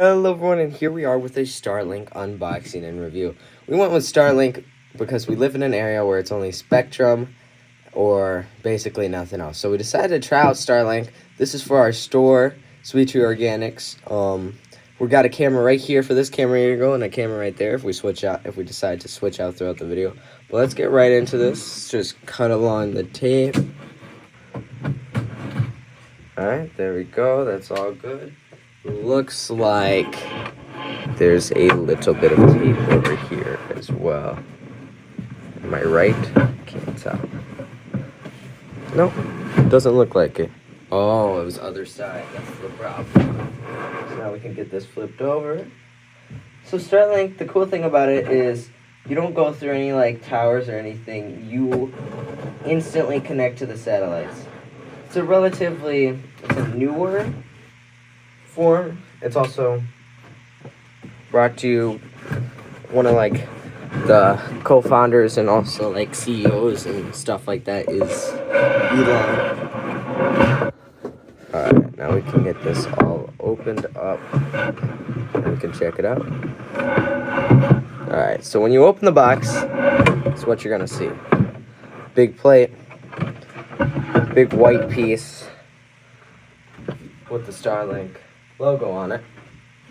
Hello everyone, and here we are with a Starlink unboxing and review. We went with Starlink because we live in an area where it's only Spectrum or basically nothing else. So we decided to try out Starlink. This is for our store, Sweet Tree Organics. We got a camera right here for this camera here to go, and a camera right there if we decide to switch out throughout the video. But let's get right into this. Just cut along the tape. Alright, there we go. That's all good. Looks like there's a little bit of tape over here as well. Am I right? Can't tell. Nope, doesn't look like it. Oh, it was other side. That's the problem. So now we can get this flipped over. So Starlink, the cool thing about it is you don't go through any like towers or anything. You instantly connect to the satellites. It's a newer form. It's also brought to you one of like the co-founders and also like CEOs and stuff like that is Elon. Alright, now we can get this all opened up and we can check it out. Alright, so when you open the box, it's what you're gonna see. Big plate, big white piece with the Starlink logo on it.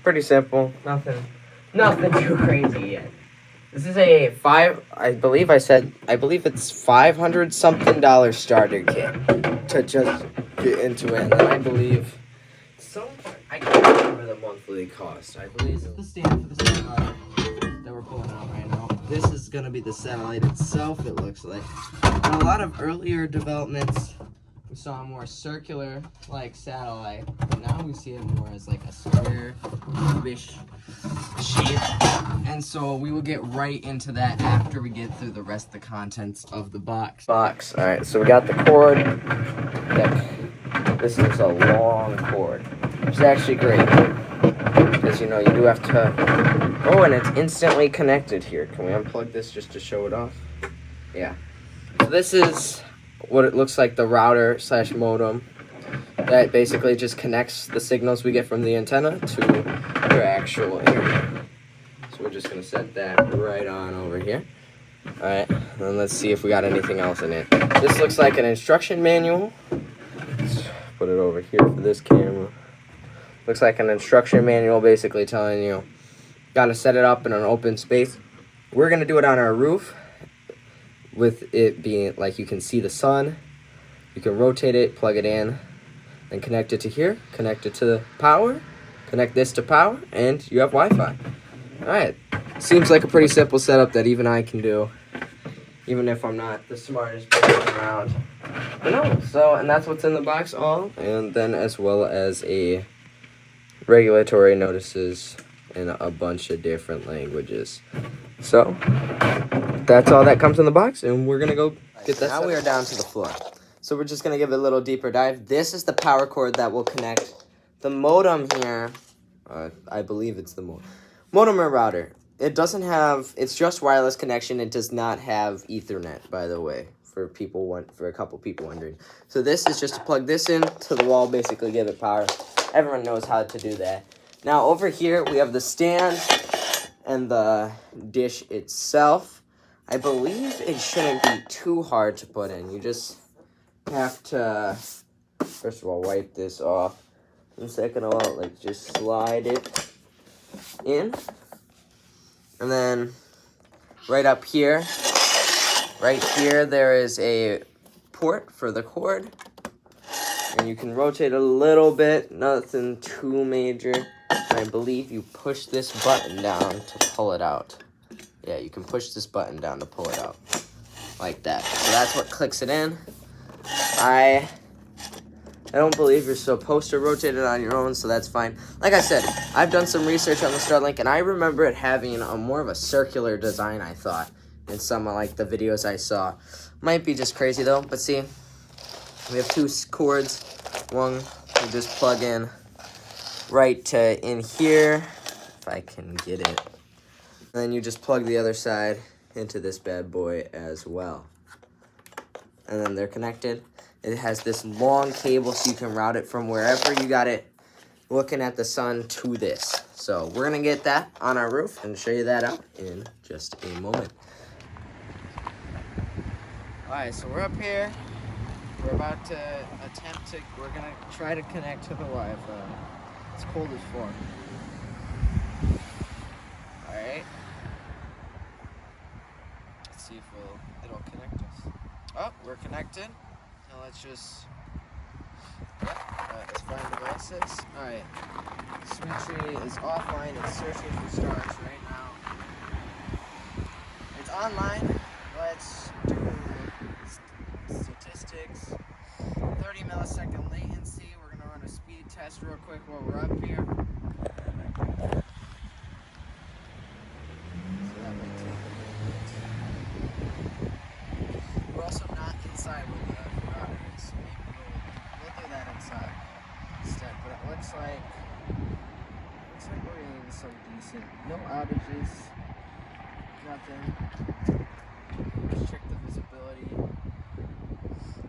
Pretty simple. Nothing too crazy yet. This is a I believe it's $500 something starter kit to just get into it. And then I believe I can't remember the monthly cost. I believe it's the stand for the satellite that we're pulling out right now. This is gonna be the satellite itself, it looks like. In a lot of earlier developments, we saw a more circular like satellite, but now we see it more as like a square cubish shape. And so we will get right into that after we get through the rest of the contents of the box. Alright, so we got the cord. This is a long cord, which is actually great. Because you do have to. Oh, and it's instantly connected here. Can we unplug this just to show it off? Yeah. So this is what it looks like, the router / modem that basically just connects the signals we get from the antenna to your actual internet. So we're just gonna set that right on over here. Alright, then let's see if we got anything else in it. This looks like an instruction manual. Let's put it over here for this camera. Looks like an instruction manual basically telling you gotta set it up in an open space. We're gonna do it on our roof, with it being like you can see the sun. You can rotate it, plug it in, and connect it to here, connect it to the power, connect this to power, and you have Wi-Fi. Alright, seems like a pretty simple setup that even I can do, even if I'm not the smartest person around. But no, and that's what's in the box all, and then as well as a regulatory notices in a bunch of different languages. So that's all that comes in the box, and we're gonna go get that. Now we are down to the floor, so we're just gonna give it a little deeper dive. This is the power cord that will connect the modem here. I believe it's the modem or router. It's just wireless connection. It does not have Ethernet, by the way, for a couple people wondering. So this is just to plug this in to the wall, basically give it power. Everyone knows how to do that. Now over here we have the stand and the dish itself. I believe it shouldn't be too hard to put in. You just have to, first of all, wipe this off. And second of all, just slide it in. And then right here, there is a port for the cord. And you can rotate a little bit, nothing too major. And I believe you push this button down to pull it out. Yeah, you can push this button down to pull it out. Like that. So that's what clicks it in. I don't believe you're supposed to rotate it on your own, so that's fine. Like I said, I've done some research on the Starlink, and I remember it having a more of a circular design, I thought, in some of the videos I saw. Might be just crazy though, but see, we have two cords. One we just plug in right to in here, if I can get it. And then you just plug the other side into this bad boy as well. And then they're connected. It has this long cable so you can route it from wherever you got it looking at the sun to this. So we're gonna get that on our roof and show you that out in just a moment. All right, so we're up here. We're about to we're gonna try to connect to the Wi-Fi. It's cold as fuck. All right. Let's see if it'll connect us. Oh, we're connected. Now let's just, let's find devices. All right. Symmetry is offline. It's searching for stars right now. It's online. Let's do statistics. 30 millisecond latency. We're gonna run a speed test real quick while we're up here. So that might take a minute. We're also not inside with the router, so maybe we'll do that inside instead. But it looks like we're getting some decent. No outages. Nothing. Let's check the visibility.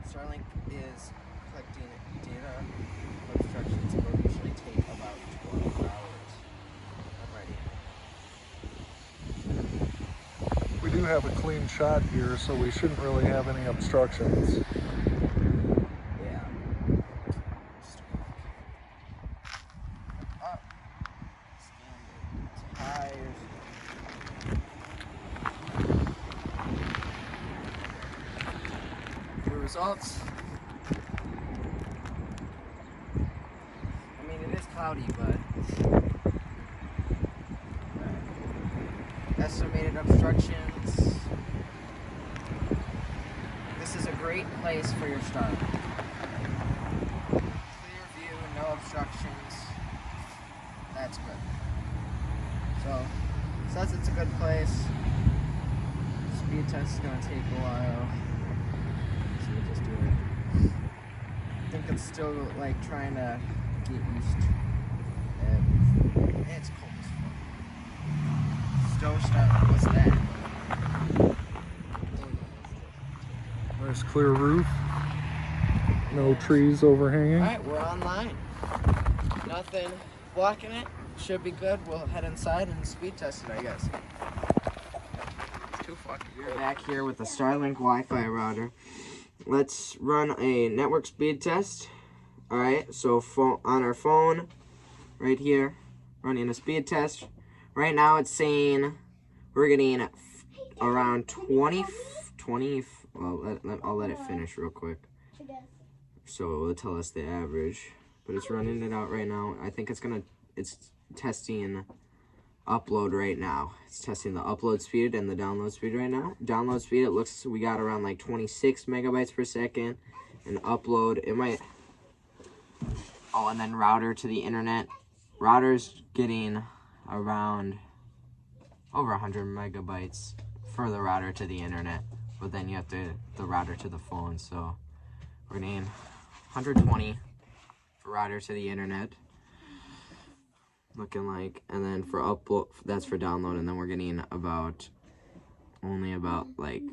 Starlink is collecting data obstructions. It will usually take about 12 hours. I'm ready. We do have a clean shot here, so we shouldn't really have any obstructions. Yeah. Up. Scan the tires. The results. I mean, it is cloudy, but estimated obstructions. This is a great place for your Starlink. Clear view, no obstructions. That's good. So, says it's a good place. Speed test is gonna take a while. So we'll just do it. I think it's still like trying to get used to everything. It's cold as fuck. Stove start. What's that? Nice clear roof. No trees overhanging. Alright, we're online. Nothing blocking it. Should be good. We'll head inside and speed test it, I guess. It's too fucking good. We're back here with the Starlink Wi-Fi router. Let's run a network speed test. Alright, so on our phone, right here, running a speed test. Right now it's saying we're getting around 20, well, I'll let it finish real quick. So it will tell us the average, but it's running it out right now. I think it's testing upload right now. It's testing the upload speed and the download speed right now. Download speed, it looks we got around like 26 megabytes per second, and upload, it might, oh, and then router to the internet. Router's getting around over 100 megabytes for the router to the internet, but then you have the router to the phone, so we're getting 120 for router to the internet, looking like, and then for upload, that's for download, and then we're getting only about like,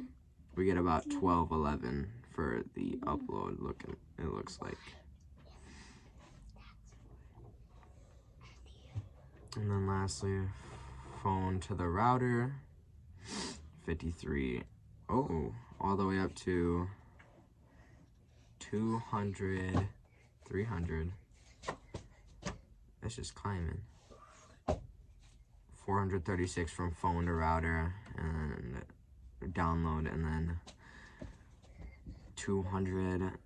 we get about 12, 11 for the upload, it looks like. And then lastly, phone to the router, 53, all the way up to 200, 300. That's just climbing. 436 from phone to router and download, and then 200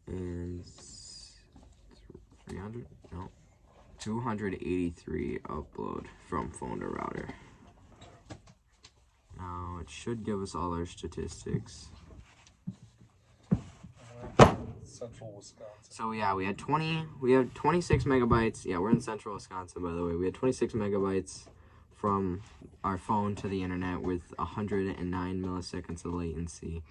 is 300? No. 283 upload from phone to router. Now it should give us all our statistics. Central Wisconsin. So yeah, we had 26 megabytes. Yeah, we're in central Wisconsin, by the way. We had 26 megabytes from our phone to the internet with 109 milliseconds of latency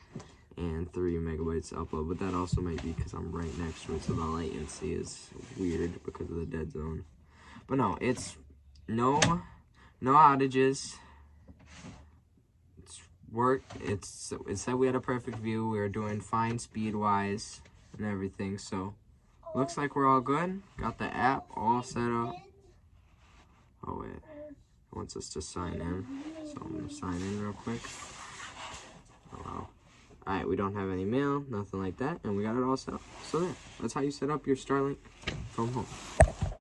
and 3 megabytes upload. But that also might be because I'm right next to it, so the latency is weird because of the dead zone. But no, it's no outages. It's worked. It said we had a perfect view. We were doing fine speed wise and everything, so looks like we're all good. Got the app all set up. Oh wait, it wants us to sign in, so I'm gonna sign in real quick. Allow. Alright, we don't have any mail, nothing like that, and we got it all set up. So there, that's how you set up your Starlink from home.